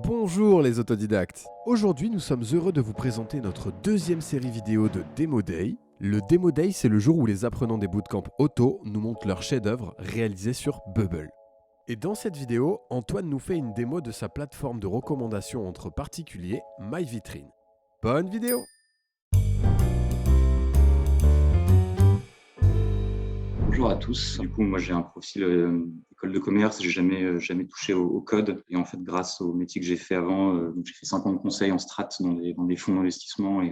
Bonjour les autodidactes. Aujourd'hui, nous sommes heureux de vous présenter notre deuxième série vidéo de Demo Day. Le Demo Day, c'est le jour où les apprenants des bootcamps auto nous montrent leur chef-d'œuvre réalisé sur Bubble. Et dans cette vidéo, Antoine nous fait une démo de sa plateforme de recommandation entre particuliers, MyVitrine. Bonne vidéo! Bonjour à tous. Du coup, moi, j'ai un profil école de commerce. J'ai jamais touché au code. Et en fait, grâce au métier que j'ai fait avant, donc j'ai fait 5 ans de conseil en strat dans des fonds d'investissement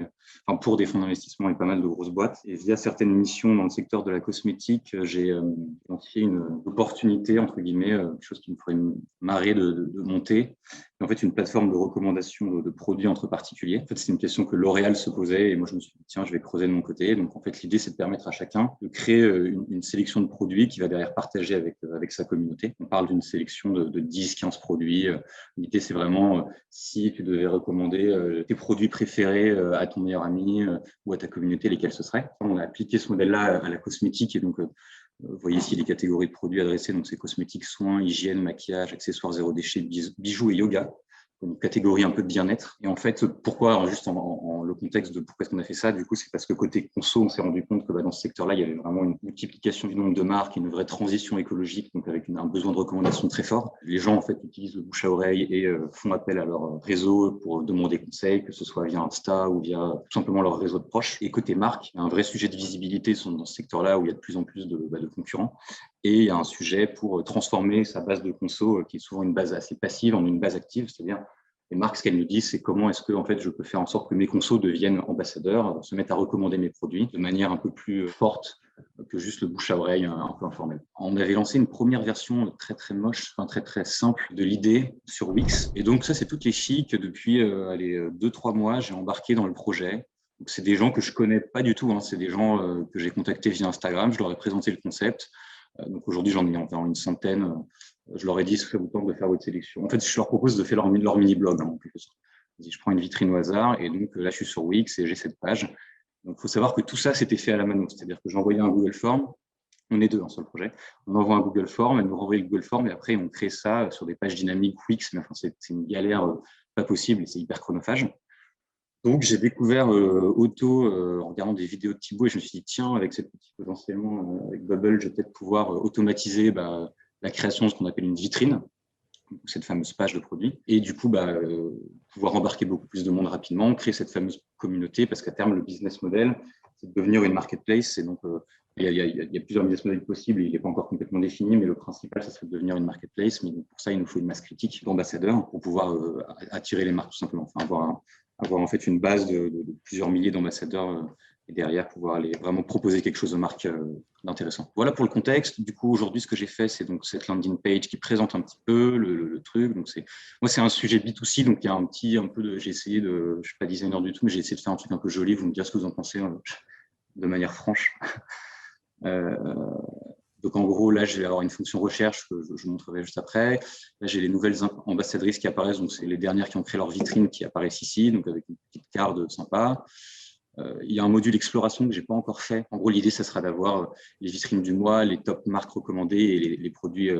enfin pour des fonds d'investissement et pas mal de grosses boîtes. Et via certaines missions dans le secteur de la cosmétique, j'ai identifié une opportunité entre guillemets, quelque chose qui me ferait marrer de monter. Et en fait, une plateforme de recommandation de produits entre particuliers. En fait, c'est une question que L'Oréal se posait et moi, je me suis dit tiens, je vais creuser de mon côté. Donc, en fait, l'idée, c'est de permettre à chacun de créer une sélection de produits qu'il va derrière partager avec sa communauté. On parle d'une sélection de 10-15 produits. L'idée, c'est vraiment si tu devais recommander tes produits préférés à ton meilleur ami ou à ta communauté, lesquels ce seraient. On a appliqué ce modèle-là à la cosmétique et donc vous voyez ici les catégories de produits adressés. Donc, c'est cosmétiques, soins, hygiène, maquillage, accessoires zéro déchet, bijoux et yoga. Une catégorie un peu de bien-être. Et en fait, pourquoi, alors juste en le contexte de pourquoi est-ce qu'on a fait ça, du coup, c'est parce que côté conso, on s'est rendu compte que dans ce secteur-là, il y avait vraiment une multiplication du nombre de marques, une vraie transition écologique, donc avec un besoin de recommandation très fort. Les gens, en fait, utilisent le bouche à oreille et font appel à leur réseau pour demander conseil, que ce soit via Insta ou via tout simplement leur réseau de proches. Et côté marque, il y a un vrai sujet de visibilité dans ce secteur-là où il y a de plus en plus de concurrents. Et il y a un sujet pour transformer sa base de conso, qui est souvent une base assez passive, en une base active, c'est-à-dire les marques, ce qu'elles nous disent, c'est comment est-ce que en fait, je peux faire en sorte que mes consos deviennent ambassadeurs, se mettent à recommander mes produits de manière un peu plus forte que juste le bouche à oreille un peu informel. On avait lancé une première version très très moche, enfin très très simple de l'idée sur Wix. Et donc ça, c'est toutes les filles que depuis 2-3 mois, j'ai embarqué dans le projet. Donc c'est des gens que je connais pas du tout, hein. C'est des gens que j'ai contactés via Instagram. Je leur ai présenté le concept. Donc aujourd'hui, j'en ai environ une centaine. Je leur ai dit, ce serait vous temps de faire votre sélection. En fait, je leur propose de faire leur mini-blog, hein, en plus. Je prends une vitrine au hasard et donc là, je suis sur Wix et j'ai cette page. Donc, il faut savoir que tout ça, c'était fait à la mano. C'est-à-dire que j'envoyais un Google Form. On est deux sur le projet. On envoie un Google Form, elle nous renvoie le Google Form et après, on crée ça sur des pages dynamiques Wix. Mais enfin, c'est une galère pas possible et c'est hyper chronophage. Donc, j'ai découvert Auto en regardant des vidéos de Thibaut et je me suis dit, tiens, avec cette outil potentiellement, avec Bubble, je vais peut-être pouvoir automatiser la création de ce qu'on appelle une vitrine, cette fameuse page de produit, et du coup, pouvoir embarquer beaucoup plus de monde rapidement, créer cette fameuse communauté, parce qu'à terme, le business model, c'est de devenir une marketplace. Et donc, il y a plusieurs business models possibles, il n'est pas encore complètement défini, mais le principal, ça serait de devenir une marketplace. Mais pour ça, il nous faut une masse critique d'ambassadeurs pour pouvoir attirer les marques, tout simplement. Enfin, avoir en fait une base de plusieurs milliers d'ambassadeurs et derrière pouvoir aller vraiment proposer quelque chose aux marques d'intéressant. Voilà pour le contexte. Du coup, aujourd'hui, ce que j'ai fait, c'est donc cette landing page qui présente un petit peu le truc. Donc, moi, c'est un sujet B2C, donc il y a un peu de, j'ai essayé de, je suis pas designer du tout, mais j'ai essayé de faire un truc un peu joli. Vous me direz ce que vous en pensez de manière franche. Euh, donc, en gros, là, je vais avoir une fonction recherche que je montrerai juste après. Là, j'ai les nouvelles ambassadrices qui apparaissent. Donc, c'est les dernières qui ont créé leur vitrine qui apparaissent ici, donc avec une petite carte sympa. Il y a un module exploration que je n'ai pas encore fait. En gros, l'idée, ça sera d'avoir les vitrines du mois, les top marques recommandées et les produits,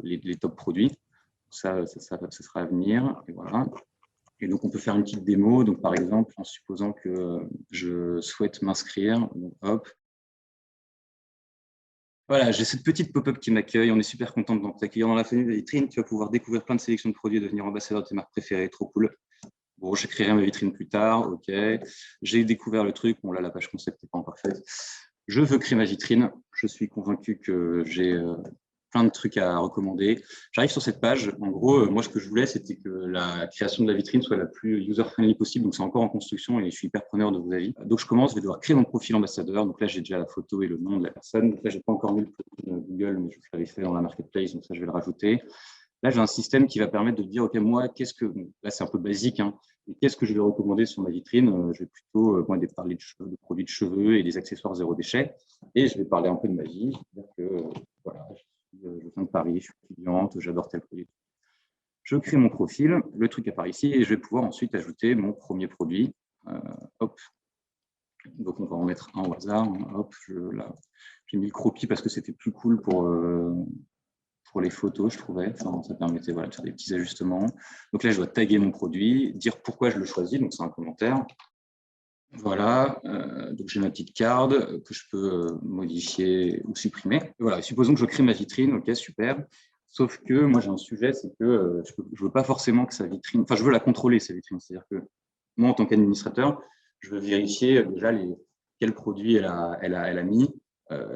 les top produits. Ça sera à venir. Et voilà. Et donc, on peut faire une petite démo. Donc, par exemple, en supposant que je souhaite m'inscrire, hop, voilà, j'ai cette petite pop-up qui m'accueille. On est super content de t'accueillir dans la famille de la vitrine. Tu vas pouvoir découvrir plein de sélections de produits et devenir ambassadeur de tes marques préférées. Trop cool. Bon, je créerai ma vitrine plus tard. OK. J'ai découvert le truc. Bon, là, la page concept n'est pas encore faite. Je veux créer ma vitrine. Je suis convaincu que j'ai plein de trucs à recommander. J'arrive sur cette page. En gros, moi, ce que je voulais, c'était que la création de la vitrine soit la plus user-friendly possible. Donc, c'est encore en construction et je suis hyper preneur de vos avis. Donc, je commence. Je vais devoir créer mon profil ambassadeur. Donc là, j'ai déjà la photo et le nom de la personne. Donc là, je n'ai pas encore mis le profil Google, mais je l'avais fait dans la marketplace. Donc ça, je vais le rajouter. Là, j'ai un système qui va permettre de dire, OK, moi, là, c'est un peu basique, hein, mais qu'est-ce que je vais recommander sur ma vitrine? Je vais plutôt parler de produits de cheveux et des accessoires zéro déchet. Et je vais parler un peu de ma vie. C'est-à-dire que voilà, je viens de Paris, je suis étudiante, j'adore tel produit. Je crée mon profil, le truc apparaît ici, et je vais pouvoir ensuite ajouter mon premier produit. Hop. Donc, on va en mettre un au hasard. Hop, là, j'ai mis le croquis parce que c'était plus cool pour pour les photos, je trouvais. Enfin, ça permettait voilà, de faire des petits ajustements. Donc là, je dois taguer mon produit, dire pourquoi je le choisis, donc c'est un commentaire. Voilà, donc j'ai ma petite carte que je peux modifier ou supprimer. Et voilà, supposons que je crée ma vitrine, ok, super. Sauf que moi, j'ai un sujet, c'est que je ne veux pas forcément que sa vitrine, enfin, je veux la contrôler, sa vitrine. C'est-à-dire que moi, en tant qu'administrateur, je veux vérifier déjà quels produits elle a mis.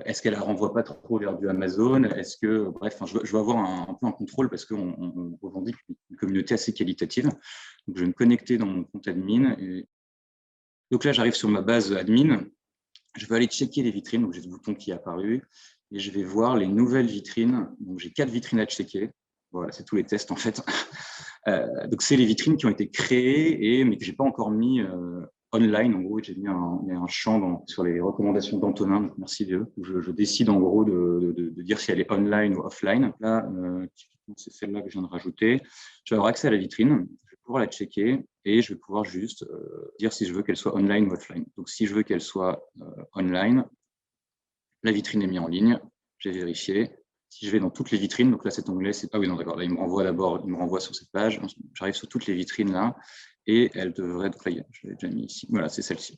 Est-ce qu'elle ne renvoie pas trop vers du Amazon? Est-ce que, bref, je veux avoir un peu un contrôle parce qu'on revendique une communauté assez qualitative. Donc, je vais me connecter dans mon compte admin. Donc là, j'arrive sur ma base admin. Je vais aller checker les vitrines. Donc, j'ai ce bouton qui est apparu et je vais voir les nouvelles vitrines. Donc, j'ai 4 vitrines à checker. Voilà, c'est tous les tests en fait. Donc, c'est les vitrines qui ont été créées, mais que je n'ai pas encore mis online. En gros, j'ai mis un champ sur les recommandations d'Antonin, merci Dieu, où je décide en gros de dire si elle est online ou offline. Là, c'est celle-là que je viens de rajouter. Je vais avoir accès à la vitrine, je vais pouvoir la checker et je vais pouvoir juste dire si je veux qu'elle soit online ou offline. Donc, si je veux qu'elle soit online, la vitrine est mise en ligne, j'ai vérifié. Si je vais dans toutes les vitrines, donc là cet onglet, c'est ah oui non d'accord, là il me renvoie sur cette page. J'arrive sur toutes les vitrines là et elle devrait, donc là je l'ai déjà mis ici, voilà c'est celle-ci.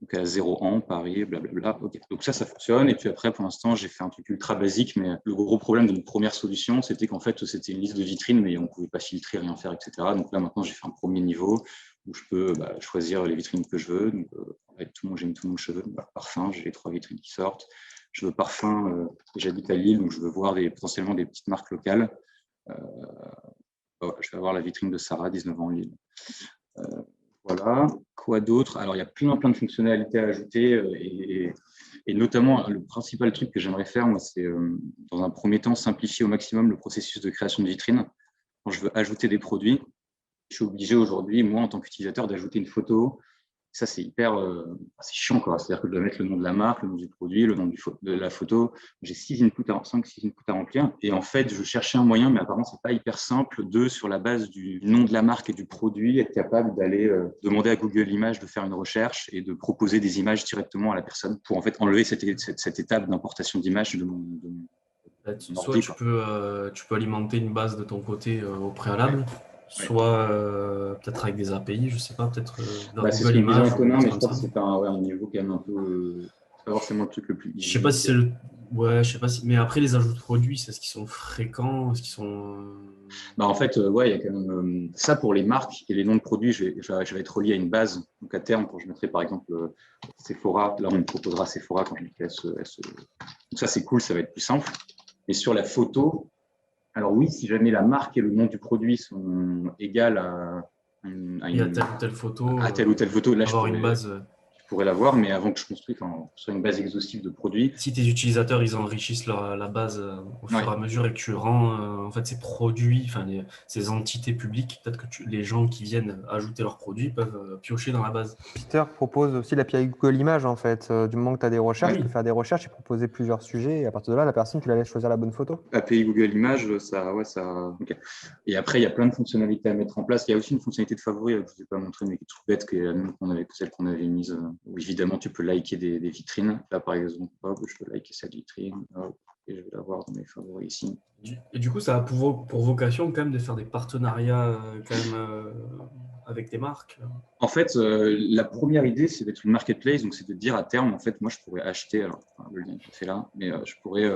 Donc à 0 ans, Paris, blablabla. Ok. Donc ça fonctionne. Et puis après, pour l'instant, j'ai fait un truc ultra basique, mais le gros problème de notre première solution, c'était qu'en fait, c'était une liste de vitrines, mais on ne pouvait pas filtrer, rien faire, etc. Donc là, maintenant, j'ai fait un premier niveau où je peux choisir les vitrines que je veux. Donc, j'ai mis tout mon cheveu. Parfum, j'ai les 3 vitrines qui sortent. Je veux parfum, j'habite à Lille, donc je veux voir potentiellement des petites marques locales. Je vais avoir la vitrine de Sarah, 19 ans, Lille. Voilà. Quoi d'autre? Alors, il y a plein de fonctionnalités à ajouter et notamment, le principal truc que j'aimerais faire, moi, c'est dans un premier temps, simplifier au maximum le processus de création de vitrine. Quand je veux ajouter des produits, je suis obligé aujourd'hui, moi, en tant qu'utilisateur, d'ajouter une photo. Ça, c'est c'est chiant, quoi. C'est-à-dire que je dois mettre le nom de la marque, le nom du produit, le nom de la photo. J'ai 6 inputs à remplir. Et en fait, je cherchais un moyen, mais apparemment, c'est pas hyper simple sur la base du nom de la marque et du produit, être capable d'aller demander à Google Images de faire une recherche et de proposer des images directement à la personne pour en fait enlever cette étape d'importation d'images de mon Soit tu peux alimenter une base de ton côté au préalable, soit peut-être avec des API, je sais pas, peut-être dans Google Images. Antonin, mais je crois que c'est un niveau quand même un peu. C'est pas forcément le truc le plus. Je sais pas si c'est le. Ouais, je sais pas si. Mais après, les ajouts de produits, est-ce qu'ils sont fréquents? Est-ce qu'ils sont. En fait, il y a quand même ça pour les marques et les noms de produits. Je vais être relié à une base. Donc à terme, quand je mettrai par exemple Sephora, là on me proposera Sephora quand je mettrai SE. Donc ça c'est cool, ça va être plus simple. Et sur la photo, alors oui, si jamais la marque et le nom du produit sont égales à telle ou telle photo, là je pourrais l'avoir, mais avant que je construise soit une base exhaustive de produits. Si tes utilisateurs ils enrichissent la base au fur et à mesure et que tu rends en fait ces produits, ces entités publiques, peut-être que les gens qui viennent ajouter leurs produits peuvent piocher dans la base. Peter propose aussi l'API Google Images en fait. Du moment que tu as des recherches, tu peux faire des recherches et proposer plusieurs sujets. Et à partir de là, la personne, tu la laisses choisir la bonne photo. API Google Images, ça. Okay. Et après, il y a plein de fonctionnalités à mettre en place. Il y a aussi une fonctionnalité de favori, je ne vous ai pas montré, mais qui est toute bête, que celle qu'on avait mise. Où évidemment, tu peux liker des vitrines. Là, par exemple, je peux liker cette vitrine. Et je vais la voir dans mes favoris ici. Et du coup, ça a pour vocation quand même de faire des partenariats avec des marques. En fait, la première idée, c'est d'être une marketplace. Donc, c'est de dire à terme, en fait, moi, je pourrais acheter. Alors, le lien est fait là, mais je pourrais.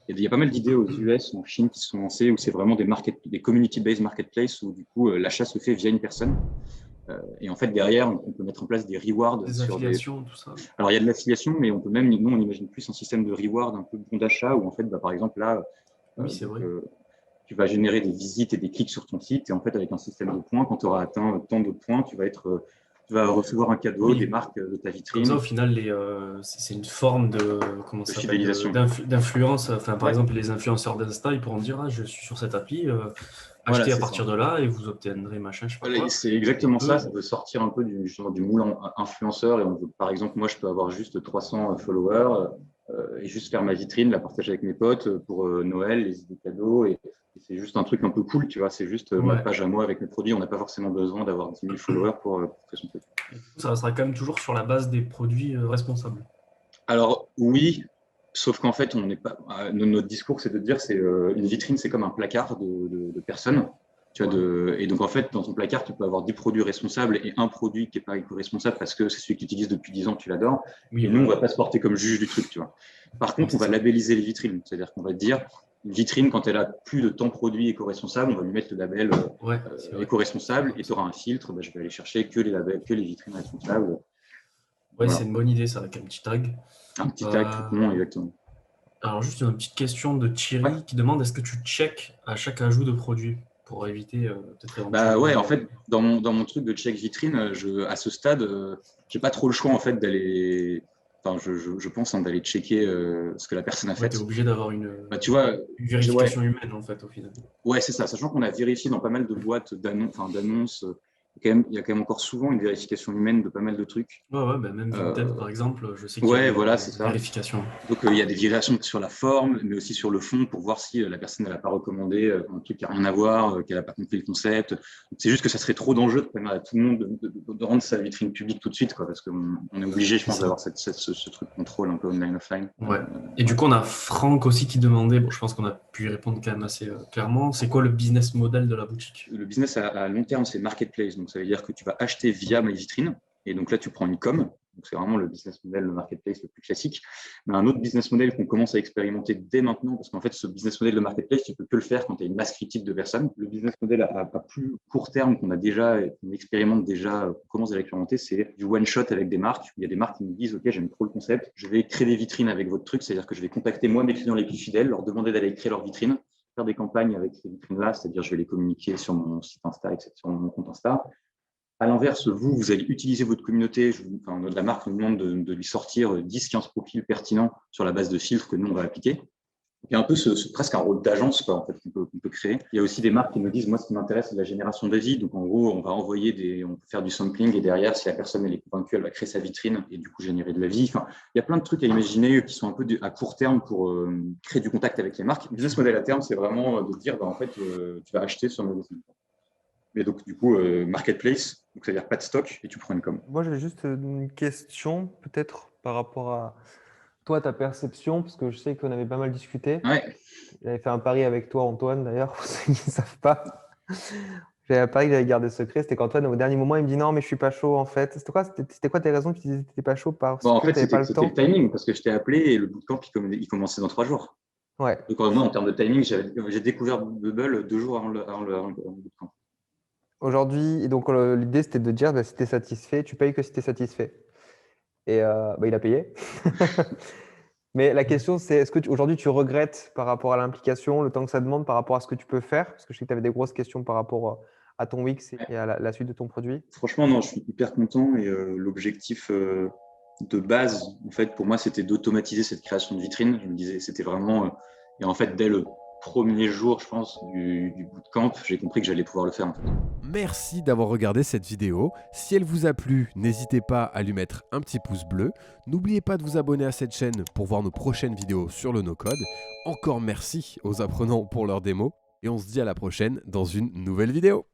Il y a pas mal d'idées aux US, en Chine, qui se sont lancées où c'est vraiment des community-based marketplaces où du coup l'achat se fait via une personne. Et en fait, derrière, on peut mettre en place des rewards. Des affiliations, tout ça. Alors, il y a de l'affiliation, mais on peut même, nous, on imagine plus un système de reward, un peu bon d'achat, où en fait, par exemple, là, oui, c'est vrai. Tu vas générer des visites et des clics sur ton site. Et en fait, avec un système de points, quand tu auras atteint tant de points, tu vas recevoir un cadeau, des marques de ta vitrine. Comme ça, au final, c'est une forme d'influence. Par exemple, les influenceurs d'Insta, ils pourront dire je suis sur cette appli, achetez à partir de là et vous obtiendrez machin. C'est exactement ça. Ça veut sortir un peu du moule influenceur. Et par exemple, moi, je peux avoir juste 300 followers et juste faire ma vitrine, la partager avec mes potes pour Noël, les idées cadeaux. Et c'est juste un truc un peu cool, tu vois. C'est juste ma page à moi avec mes produits. On n'a pas forcément besoin d'avoir 10 000 followers pour créer son produit. Ça sera quand même toujours sur la base des produits responsables. Alors oui, sauf qu'en fait, on n'est pas. Notre discours, c'est de dire, une vitrine, c'est comme un placard de personnes. Tu vois, et donc, en fait, dans ton placard, tu peux avoir 10 produits responsables et un produit qui n'est pas éco-responsable parce que c'est celui que tu utilises depuis 10 ans, tu l'adores. Oui, et nous, on ne va pas se porter comme juge du truc, tu vois. Par contre, on va labelliser les vitrines. C'est-à-dire qu'on va dire, une vitrine, quand elle a plus de tant de produits éco-responsables, on va lui mettre le label éco-responsable et tu auras un filtre. Je vais aller chercher que les vitrines responsables. Ouais, voilà. C'est une bonne idée, ça, avec un petit tag. Un petit tag, tout le monde, exactement. Alors, juste une petite question de Thierry qui demande, est-ce que tu check à chaque ajout de produit pour éviter peut-être... Ouais, en fait, dans mon truc de check vitrine, à ce stade, j'ai pas trop le choix en fait d'aller... Enfin, je pense d'aller checker ce que la personne a fait. Tu es obligé d'avoir une vérification humaine en fait, au final. Ouais, c'est ça. Sachant qu'on a vérifié dans pas mal de boîtes d'annonces, il y a quand même encore souvent une vérification humaine de pas mal de trucs. Même Vinted, par exemple, je sais qu'il y a une vérification. Donc, il y a des vérifications sur la forme, mais aussi sur le fond pour voir si la personne n'a pas recommandé un truc qui n'a rien à voir, qu'elle n'a pas compris le concept. Donc, c'est juste que ça serait trop dangereux de permettre à tout le monde de rendre sa vitrine publique tout de suite, parce qu'on est obligé, je pense, d'avoir ce truc de contrôle un peu online-offline. Ouais. Et du coup, on a Franck aussi qui demandait, je pense qu'on a pu y répondre quand même assez clairement, c'est quoi le business model de la boutique ? Le business à long terme, c'est marketplace. Donc, ça veut dire que tu vas acheter via My Vitrine. Et donc là, tu prends une com. Donc, c'est vraiment le business model, le marketplace le plus classique. Mais un autre business model qu'on commence à expérimenter dès maintenant, parce qu'en fait, ce business model de marketplace, tu peux que le faire quand tu as une masse critique de personnes. Le business model à plus court terme qu'on expérimente déjà, qu'on commence à expérimenter, c'est du one shot avec des marques. Il y a des marques qui nous disent, OK, j'aime trop le concept. Je vais créer des vitrines avec votre truc. C'est-à-dire que je vais contacter moi mes clients les plus fidèles, leur demander d'aller créer leur vitrine, faire des campagnes avec ces vitrines-là, c'est-à-dire je vais les communiquer sur mon site Insta, etc., sur mon compte Insta. À l'inverse, vous allez utiliser votre communauté. La marque nous demande de lui sortir 10-15 profils pertinents sur la base de filtres que nous, on va appliquer. Il y a un peu presque un rôle d'agence qu'on peut créer. Il y a aussi des marques qui nous disent, moi, ce qui m'intéresse, c'est la génération d'avis. Donc, en gros, on peut faire du sampling et derrière, si la personne elle est convaincue, elle va créer sa vitrine et du coup, générer de l'avis. Il y a plein de trucs à imaginer qui sont un peu à court terme pour créer du contact avec les marques. Le business model à terme, c'est vraiment de dire, tu vas acheter sur nos vitrines. Et donc, du coup, marketplace, donc c'est-à-dire pas de stock et tu prends une com. Moi, j'avais juste une question, peut-être par rapport à toi, ta perception, parce que je sais qu'on avait pas mal discuté. Ouais. J'avais fait un pari avec toi, Antoine, d'ailleurs, pour ceux qui ne savent pas. J'avais un pari que j'avais gardé secret. C'était qu'Antoine, au dernier moment, il me dit non, mais je suis pas chaud, en fait. C'était quoi tes raisons que tu disais que tu n'étais pas chaud parce en que fait, tu n'avais pas le temps? C'était le timing, parce que je t'ai appelé et le bootcamp, il commençait dans 3 jours. Ouais. Donc, moi, en termes de timing, j'ai découvert Bubble 2 jours avant le bootcamp. Aujourd'hui, et donc l'idée c'était de dire si tu es satisfait, tu payes que si tu es satisfait. Et il a payé. Mais la question c'est, est-ce que aujourd'hui tu regrettes par rapport à l'implication, le temps que ça demande, par rapport à ce que tu peux faire? Parce que je sais que tu avais des grosses questions par rapport à ton Wix et à la suite de ton produit. Franchement, non, je suis hyper content et l'objectif de base, en fait, pour moi, c'était d'automatiser cette création de vitrine. Je me disais, c'était vraiment… et en fait, dès le premier jour, je pense, du bootcamp, j'ai compris que j'allais pouvoir le faire en fait. Merci d'avoir regardé cette vidéo. Si elle vous a plu, n'hésitez pas à lui mettre un petit pouce bleu. N'oubliez pas de vous abonner à cette chaîne pour voir nos prochaines vidéos sur le no-code. Encore merci aux apprenants pour leur démo et on se dit à la prochaine dans une nouvelle vidéo.